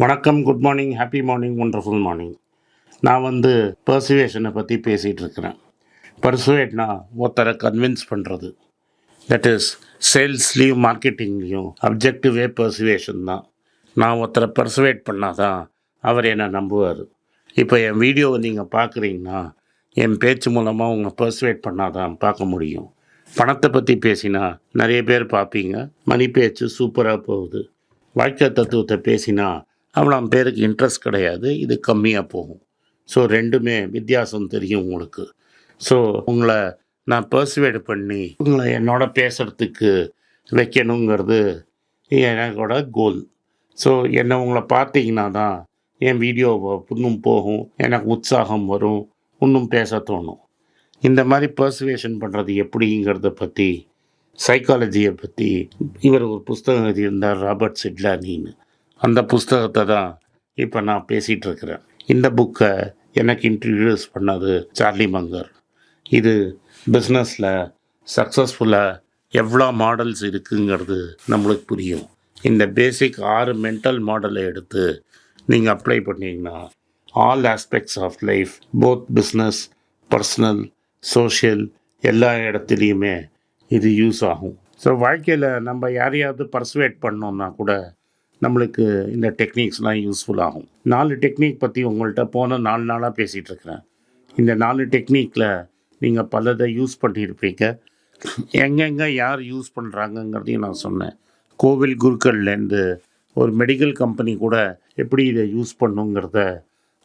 வணக்கம், good morning, happy morning, wonderful morning. நான் பெர்சுவேஷனை பற்றி பேசிகிட்டு இருக்கிறேன். பர்சுவேட்னா ஒருத்தரை கன்வின்ஸ் பண்ணுறது. தட் இஸ் சேல்ஸ்லேயும் மார்க்கெட்டிங்லேயும் அப்ஜெக்டிவே பர்சுவேஷன் தான். நான் ஒருத்தரை பர்சுவேட் பண்ணால் தான் அவர் என்னை நம்புவார். இப்போ என் வீடியோவை நீங்கள் பார்க்குறீங்கன்னா என் பேச்சு மூலமாக உங்களை பர்சுவேட் பண்ணால் தான் பார்க்க முடியும். பணத்தை பற்றி பேசினா நிறைய பேர் பார்ப்பீங்க, மணி பேச்சு சூப்பராக போகுது. வாழ்க்கை தத்துவத்தை பேசினா அவ்வளோ பேருக்கு இன்ட்ரெஸ்ட் கிடையாது, இது கம்மியாக போகும். ஸோ ரெண்டுமே வித்தியாசம் தெரியும் உங்களுக்கு. ஸோ உங்களை நான் பர்சுவேட் பண்ணி உங்களை என்னோட பேசுகிறதுக்கு வைக்கணுங்கிறது எனக்கோட கோல். ஸோ என்னை உங்களை பார்த்தீங்கன்னா தான் என் வீடியோ இன்னும் போகும், எனக்கு உற்சாகம் வரும், இன்னும் பேச தோணும். இந்த மாதிரி பர்சுவேஷன் பண்ணுறது எப்படிங்கிறத பற்றி, சைக்காலஜியை பற்றி இவர் ஒரு புஸ்தகம் எழுதியிருந்தார், ராபர்ட் சிட்லானின்னு. அந்த புஸ்தகத்தை தான் இப்போ நான் பேசிகிட்ருக்கிறேன். இந்த புக்கை எனக்கு இன்ட்ரடியூஸ் பண்ணது சார்லி மங்கர். இது பிஸ்னஸில் சக்ஸஸ்ஃபுல்லாக எவ்வளோ மாடல்ஸ் இருக்குங்கிறது நம்மளுக்கு புரியும். இந்த பேசிக் 6 மென்டல் மாடலை எடுத்து நீங்கள் அப்ளை பண்ணிங்கன்னா all aspects of life, both business, personal, social, எல்லா இடத்துலையுமே இது யூஸ் ஆகும். ஸோ வாழ்க்கையில் நம்ம யாரையாவது பர்சுவேட் பண்ணோன்னா கூட நம்மளுக்கு இந்த டெக்னிக்ஸ்லாம் யூஸ்ஃபுல் ஆகும். 4 டெக்னிக் பற்றி உங்கள்கிட்ட போன 4 நாளாக பேசிகிட்ருக்கிறேன். இந்த 4 டெக்னிக்கில் நீங்கள் பலதை யூஸ் பண்ணியிருப்பீங்க. எங்கெங்கே யார் யூஸ் பண்ணுறாங்கங்கிறதையும் நான் சொன்னேன். கோவில் குருக்கள்லேருந்து ஒரு மெடிக்கல் கம்பெனி கூட எப்படி இதை யூஸ் பண்ணுங்கிறத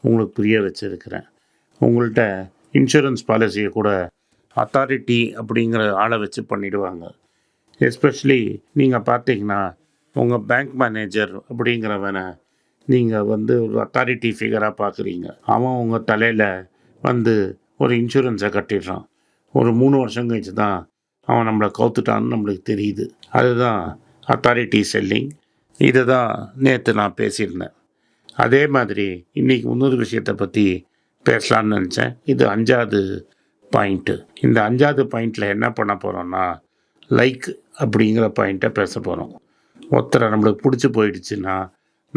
உங்களுக்கு புரிய வச்சுருக்கிறேன். உங்கள்கிட்ட இன்சூரன்ஸ் பாலிசியை கூட அத்தாரிட்டி அப்படிங்கிற ஆளை வச்சு பண்ணிவிடுவாங்க. எஸ்பெஷலி நீங்கள் பார்த்தீங்கன்னா உங்கள் பேங்க் மேனேஜர் அப்படிங்கிறவனை நீங்கள் ஒரு அத்தாரிட்டி ஃபிகராக பார்க்குறீங்க. அவன் உங்கள் தலையில் ஒரு இன்சூரன்ஸை கட்டிடுறான். ஒரு 3 வருஷம் கழிச்சு தான் அவன் நம்மளை கவுத்துட்டான்னு நம்மளுக்கு தெரியுது. அதுதான் அத்தாரிட்டி செல்லிங். இதை தான் நேற்று நான் பேசியிருந்தேன். அதே மாதிரி இன்றைக்கி இன்னொரு விஷயத்தை பற்றி பேசலான்னு நினச்சேன். இது 5வது பாயிண்ட்டு. இந்த 5வது பாயிண்டில் என்ன பண்ண போகிறோன்னா, லைக் அப்படிங்கிற பாயிண்ட்டை பேச போகிறோம். ஒருத்தரை நம்மளுக்கு பிடிச்சி போயிடுச்சுன்னா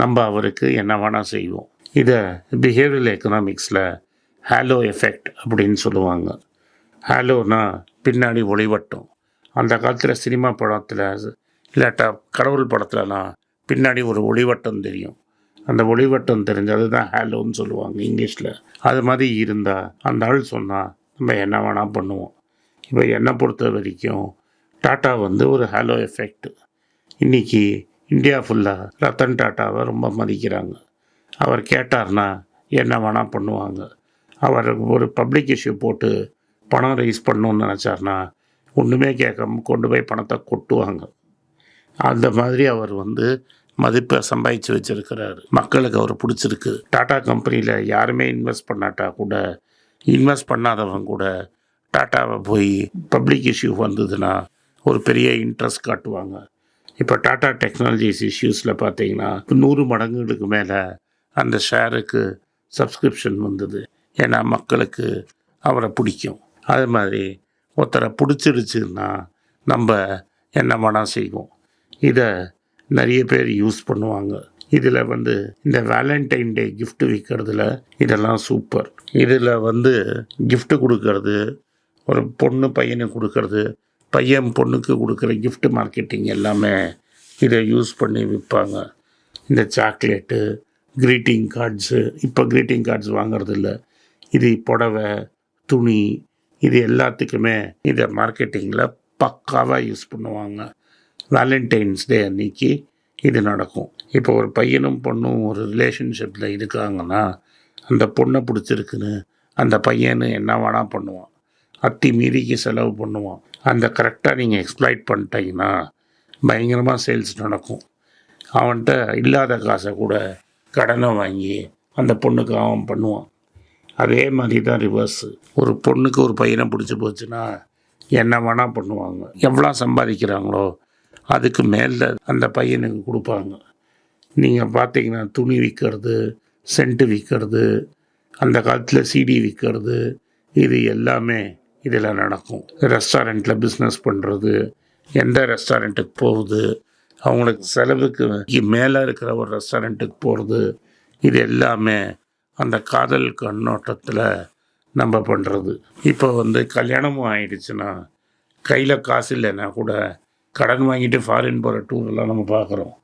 நம்ம அவருக்கு என்ன வேணால் செய்வோம். இதை பிஹேவியரல் எக்கனாமிக்ஸில் ஹேலோ எஃபெக்ட் அப்படின்னு சொல்லுவாங்க. ஹேலோனா பின்னாடி ஒளிவட்டம். அந்த காலத்தில் சினிமா படத்தில் இல்லாட்டா கடவுள் படத்துலலாம் பின்னாடி ஒரு ஒளிவட்டம் தெரியும். அந்த ஒளிவட்டம் தெரிஞ்சு அதுதான் ஹேலோன்னு சொல்லுவாங்க இங்கிலீஷில். அது மாதிரி இருந்தால் அந்த ஆள் சொன்னால் நம்ம என்ன வேணால் பண்ணுவோம். இப்போ என்னை பொறுத்த வரைக்கும் டாட்டா ஒரு ஹேலோ எஃபெக்ட். இன்றைக்கி இந்தியா ஃபுல்லாக ரத்தன் டாட்டாவை ரொம்ப மதிக்கிறாங்க. அவர் கேட்டார்னா என்ன வேணால் பண்ணுவாங்க. அவர் ஒரு பப்ளிக் இஷ்யூ போட்டு பணம் ரைஸ் பண்ணணுன்னு நினச்சார்னா ஒன்றுமே கேட்காம கொண்டு போய் பணத்தை கொட்டுவாங்க. அந்த மாதிரி அவர் மதிப்பை சம்பாதிச்சு வச்சுருக்கிறாரு. மக்களுக்கு அவர் பிடிச்சிருக்கு. டாட்டா கம்பெனியில் யாருமே இன்வெஸ்ட் பண்ணாட்டா கூட, இன்வெஸ்ட் பண்ணாதவங்க கூட டாட்டாவை போய் பப்ளிக் இஷ்யூ வந்ததுன்னா ஒரு பெரிய இன்ட்ரெஸ்ட் காட்டுவாங்க. இப்போ டாட்டா டெக்னாலஜிஸ் இஷ்யூஸில் பார்த்தீங்கன்னா 100 மடங்குகளுக்கு மேலே அந்த ஷேருக்கு சப்ஸ்கிரிப்ஷன் வந்தது. ஏன்னா மக்களுக்கு அவரை பிடிக்கும். அது மாதிரி ஒருத்தரை பிடிச்சிருச்சுன்னா நம்ம என்ன வேணால் செய்வோம். இதை நிறைய பேர் யூஸ் பண்ணுவாங்க. இதில் இந்த வேலண்டைன் டே கிஃப்ட் விற்கிறதுல இதெல்லாம் சூப்பர். இதில் கிஃப்ட்டு கொடுக்கறது, ஒரு பொண்ணு பையனுக்கு கொடுக்கறது, பையன் பொண்ணுக்கு கொடுக்குற கிஃப்ட் மார்க்கெட்டிங் எல்லாமே இதை யூஸ் பண்ணி விற்பாங்க. இந்த சாக்லேட்டு, க்ரீட்டிங் கார்ட்ஸு, இப்போ க்ரீட்டிங் கார்ட்ஸ் வாங்கிறது இல்லை, இது புடவை, துணி, இது எல்லாத்துக்குமே இதை மார்க்கெட்டிங்கில் பக்காவாக யூஸ் பண்ணுவாங்க. வேலண்டைன்ஸ் டே அன்றைக்கி இது நடக்கும். இப்போ ஒரு பையனும் பொண்ணும் ஒரு ரிலேஷன்ஷிப்பில் இருக்காங்கன்னா அந்த பொண்ணை பிடிச்சிருக்குன்னு அந்த பையனு என்ன வேணால் பண்ணுவான். அத்தி மீறிக்கு செலவு பண்ணுவான். அந்த கரெக்டாக நீங்கள் எக்ஸ்ப்ளாய்ட் பண்ணிட்டீங்கன்னா பயங்கரமாக சேல்ஸ் நடக்கும். அவன்கிட்ட இல்லாத காசை கூட கடனை வாங்கி அந்த பொண்ணுக்கு அவன் பண்ணுவான். அதே மாதிரி தான் ரிவர்ஸு. ஒரு பொண்ணுக்கு ஒரு பையனை பிடிச்சி போச்சுன்னா என்ன வேணால் பண்ணுவாங்க. எவ்வளோ சம்பாதிக்கிறாங்களோ அதுக்கு மேலே அந்த பையனுக்கு கொடுப்பாங்க. நீங்கள் பார்த்தீங்கன்னா துணி விற்கிறது, சென்ட்டு விற்கிறது, அந்த காலத்தில் சிடி விற்கிறது, இது எல்லாமே இதில் நடக்கும். ரெஸ்டாரண்ட்டில் பிஸ்னஸ் பண்ணுறது, எந்த ரெஸ்டாரண்ட்டுக்கு போகுது, அவங்களுக்கு செலவுக்கு மேலே இருக்கிற ஒரு ரெஸ்டாரண்ட்டுக்கு போகிறது, இது எல்லாமே அந்த காதல் கண்ணோட்டத்தில் நம்ம பண்ணுறது. இப்போ கல்யாணமும் ஆயிடுச்சுன்னா கையில் காசு இல்லைன்னா கூட கடன் வாங்கிட்டு ஃபாரின் போகிற டூரெல்லாம் நம்ம பார்க்குறோம்.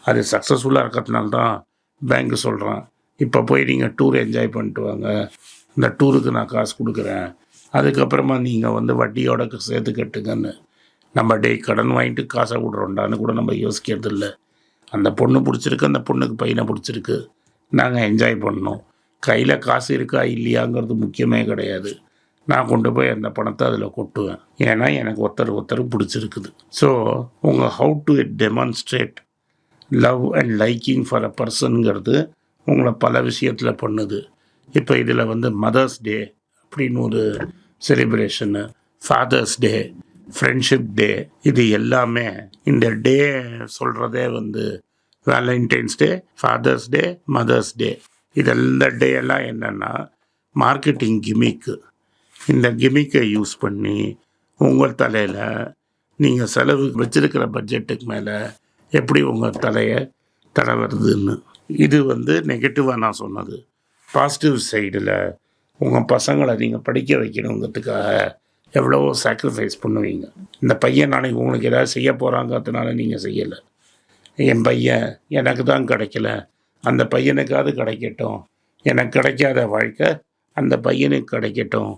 அது சக்ஸஸ்ஃபுல்லாக இருக்கிறதுனால தான் பேங்க்கு சொல்கிறான், இப்போ போய் நீங்கள் டூர் என்ஜாய் பண்ணிட்டு வாங்க, இந்த டூருக்கு நான் காசு கொடுக்குறேன், அதுக்கப்புறமா நீங்கள் வட்டியோட சேர்த்து கட்டுங்கன்னு. நம்ம கடன் வாங்கிட்டு காசை விட்றோண்டான்னு கூட நம்ம யோசிக்கிறது இல்லை. அந்த பொண்ணு பிடிச்சிருக்கு, அந்த பொண்ணுக்கு பையனை பிடிச்சிருக்கு, நாங்கள் என்ஜாய் பண்ணோம். கையில் காசு இருக்கா இல்லையாங்கிறது முக்கியமே கிடையாது. நான் கொண்டு போய் அந்த பணத்தை அதில் கொட்டுவேன். ஏன்னா எனக்கு ஒருத்தர் பிடிச்சிருக்குது. ஸோ உங்கள் how to demonstrate love and liking for a பர்சனுங்கிறது உங்களை பல விஷயத்தில் பண்ணுது. இப்போ இதில் மதர்ஸ் டே அப்படின்னு ஒரு செலிப்ரேஷனு, ஃபாதர்ஸ் டே, ஃப்ரெண்ட்ஷிப் டே, இது எல்லாமே இந்த டே சொல்கிறதே வேலண்டைன்ஸ் டே, ஃபாதர்ஸ் டே, மதர்ஸ் டே, இதெல்லாம் டே எல்லாம் என்னென்னா மார்க்கெட்டிங் கிமிக்கு. இந்த கிமிக்கை யூஸ் பண்ணி உங்கள் தலையில் நீங்கள் செலவு வச்சுருக்கிற பட்ஜெட்டுக்கு மேலே எப்படி உங்கள் தலையை தடவுறதுன்னு. இது நெகட்டிவாக நான் சொன்னது. பாசிட்டிவ் சைடில் உங்கள் பசங்களை நீங்கள் படிக்க வைக்கணுங்கிறதுக்காக எவ்வளவோ சாக்ரிஃபைஸ் பண்ணுவீங்க. இந்த பையன் நாளைக்கு உங்களுக்கு ஏதாவது செய்ய போகிறாங்கிறதுனால நீங்கள் செய்யலை. என் பையன் எனக்கு தான் கிடைக்கல, அந்த பையனுக்காவது கிடைக்கட்டும், எனக்கு கிடைக்காத வாழ்க்கை அந்த பையனுக்கு கிடைக்கட்டும்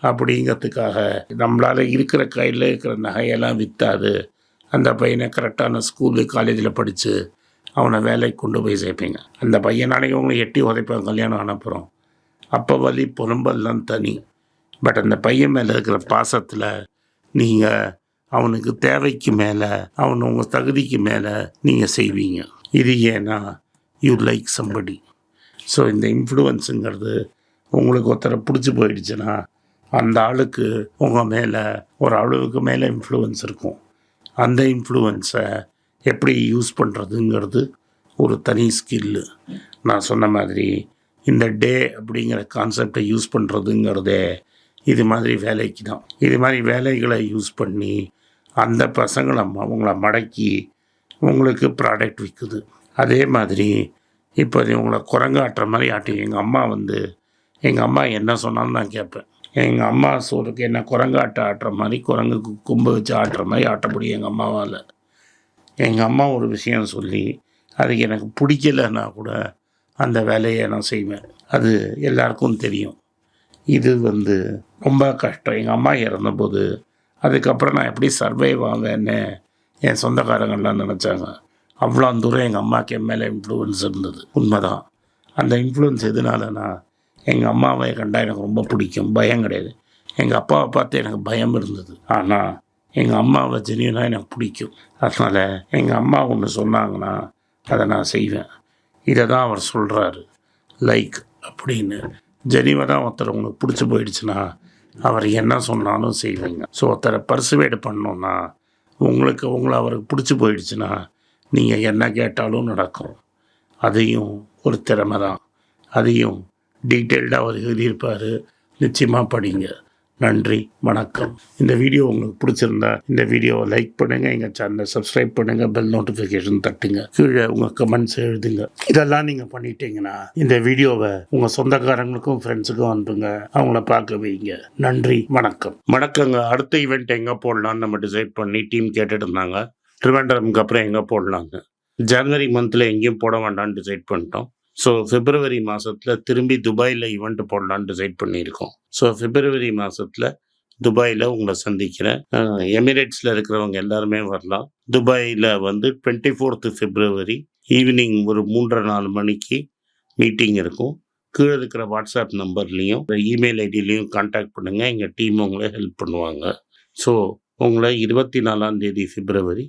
அப்படிங்கிறதுக்காக நம்மளால் இருக்கிற கையில் இருக்கிற நகையெல்லாம் விற்றாது அந்த பையனை கரெக்டான ஸ்கூலு காலேஜில் படித்து அவனை வேலைக்கு கொண்டு போய் சேர்ப்பீங்க. அந்த பையனாலேயும் அவங்களை எட்டி உதைப்பாங்க கல்யாணம் அனுப்புகிறோம். அப்போ வலி புலம்பெல்லாம் தனி. பட் அந்த பையன் மேலே இருக்கிற பாசத்தில் நீங்கள் அவனுக்கு தேவைக்கு மேலே, அவன் உங்கள் தகுதிக்கு மேலே நீங்கள் செய்வீங்க. இது ஏன்னா யூ லைக் சம்படி. ஸோ இந்த இன்ஃப்ளூயன்ஸுங்கிறது உங்களுக்கு ஒருத்தரை பிடிச்சி போயிடுச்சுன்னா அந்த ஆளுக்கு உங்கள் மேலே ஒரு அளவுக்கு மேலே இன்ஃப்ளூயன்ஸ் இருக்கும். அந்த இன்ஃப்ளூயன்ஸை எப்படி யூஸ் பண்ணுறதுங்கிறது ஒரு தனி ஸ்கில்லு. நான் சொன்ன மாதிரி இந்த டே அப்படிங்கிற கான்செப்டை யூஸ் பண்ணுறதுங்கிறதே இது மாதிரி வேலைக்கு தான். இது மாதிரி வேலைகளை யூஸ் பண்ணி அந்த பசங்களை அவங்கள மடக்கி உங்களுக்கு ப்ராடக்ட் விற்குது. அதே மாதிரி இப்போ உங்களை குரங்காட்டுற மாதிரி ஆட்டி எங்கள் அம்மா என்ன சொன்னாலும் நான் கேட்பேன். எங்கள் அம்மா சோறுக்கு என்ன குரங்காட்ட ஆட்டுற மாதிரி, குரங்குக்கு கொம்பு வச்சு ஆட்டுற மாதிரி ஆட்ட முடியும் எங்கள் அம்மாவால். எங்கள் அம்மா ஒரு விஷயம் சொல்லி அது எனக்கு பிடிக்கலைன்னா கூட அந்த வேலையை நான் செய்வேன். அது எல்லாருக்கும் தெரியும். இது ரொம்ப கஷ்டம். எங்கள் அம்மா இறந்தபோது அதுக்கப்புறம் நான் எப்படி சர்வைவ் ஆவேன்னு என் சொந்தக்காரங்கள்லாம் நினச்சாங்க. அவ்வளோ தூரம் எங்கள் அம்மாவுக்கு என் மேலே இன்ஃப்ளூயன்ஸ் இருந்தது. உண்மைதான். அந்த இன்ஃப்ளூயன்ஸ் எதனாலனா எங்கள் அம்மாவை கண்டால் எனக்கு ரொம்ப பிடிக்கும், பயம் கிடையாது. எங்கள் அப்பாவை பார்த்து எனக்கு பயம் இருந்தது. ஆனால் எங்கள் அம்மாவை ஜெனியூனாக எனக்கு பிடிக்கும். அதனால் எங்கள் அம்மா ஒன்று சொன்னாங்கன்னா அதை நான் செய்வேன். இதை தான் அவர் சொல்கிறாரு லைக் அப்படின்னு. ஜெனியூனாக தான் ஒருத்தர் உங்களுக்கு பிடிச்சி போயிடுச்சுன்னா அவர் என்ன சொன்னாலும் செய்வீங்க. ஸோ ஒருத்தரை பர்சுவேட் பண்ணோன்னா உங்களை அவருக்கு பிடிச்சி போயிடுச்சுன்னா நீங்கள் என்ன கேட்டாலும் நடக்கும். அதையும் ஒரு திறமை தான். அதையும் டீட்டெயில்டாக அவர் எழுதியிருப்பார். நிச்சயமாக படிங்க. நன்றி, வணக்கம். இந்த வீடியோ உங்களுக்கு பிடிச்சிருந்தா இந்த வீடியோவை லைக் பண்ணுங்கள், எங்கள் சேனலை சப்ஸ்கிரைப் பண்ணுங்கள், பெல் நோட்டிஃபிகேஷன் தட்டுங்க, கீழே உங்கள் கமெண்ட்ஸ் எழுதுங்க. இதெல்லாம் நீங்கள் பண்ணிட்டீங்கன்னா இந்த வீடியோவை உங்கள் சொந்தக்காரங்களுக்கும் ஃப்ரெண்ட்ஸுக்கும் அனுப்புங்க, அவங்கள பார்க்க வைங்க. நன்றி, வணக்கம். வணக்கங்க. அடுத்த ஈவெண்ட் எங்கே போடலான்னு நம்ம டிசைட் பண்ணி டீம் கேட்டுட்டு இருந்தாங்க. ட்ரிவாண்டரமுக்கு அப்புறம் எங்கே போடலாங்க. ஜனவரி மந்தில் எங்கேயும் போட வேண்டாம்னு டிசைட் பண்ணிட்டோம். ஸோ பிப்ரவரி மாதத்தில் திரும்பி துபாயில் ஈவெண்ட் போடலான்னு டிசைட் பண்ணியிருக்கோம். ஸோ பிப்ரவரி மாதத்தில் துபாயில் உங்களை சந்திக்கிறேன். எமிரேட்ஸில் இருக்கிறவங்க எல்லாருமே வரலாம். துபாயில் 24th February ஈவினிங் ஒரு 3:30-4 மணிக்கு மீட்டிங் இருக்கும். கீழே இருக்கிற வாட்ஸ்அப் நம்பர்லேயும் இமெயில் ஐடியிலையும் கான்டாக்ட் பண்ணுங்கள். எங்கள் டீம் உங்களை ஹெல்ப் பண்ணுவாங்க. ஸோ உங்களை 24 February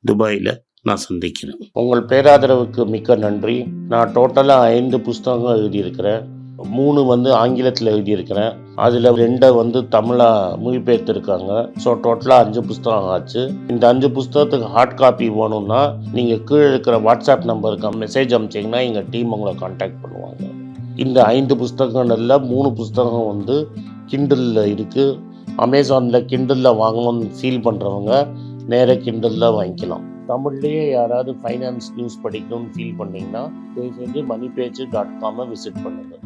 துபாயில் நான் சந்திக்கிறேன். உங்கள் பேராதரவுக்கு மிக்க நன்றி. நான் டோட்டலாக 5 புஸ்தகங்கள் எழுதியிருக்கிறேன். 3 ஆங்கிலத்தில் எழுதியிருக்கிறேன். அதில் 2 தமிழாக மொழிபெயர்த்துருக்காங்க. ஸோ டோட்டலாக 5 புஸ்தகம் ஆச்சு. இந்த 5 புஸ்தகத்துக்கு ஹார்ட் காப்பி வேணும்னா நீங்கள் கீழே இருக்கிற வாட்ஸ்அப் நம்பருக்கு மெசேஜ் அனுப்பிச்சிங்கன்னா எங்கள் டீம் உங்களை கான்டாக்ட் பண்ணுவாங்க. இந்த 5 புஸ்தகங்களில் 3 புஸ்தகம் கிண்டலில் இருக்குது. அமேசானில் கிண்டலில் வாங்கணும்னு ஃபீல் பண்ணுறவங்க நேராக கிண்டலில் வாங்கிக்கலாம். தமிழ்லேயே யாராவது ஃபைனான்ஸ் நியூஸ் படிக்கணும்னு ஃபீல் பண்ணிங்கன்னா தயவுசெஞ்சு மணிபேஜ்.com விசிட் பண்ணுங்கள்.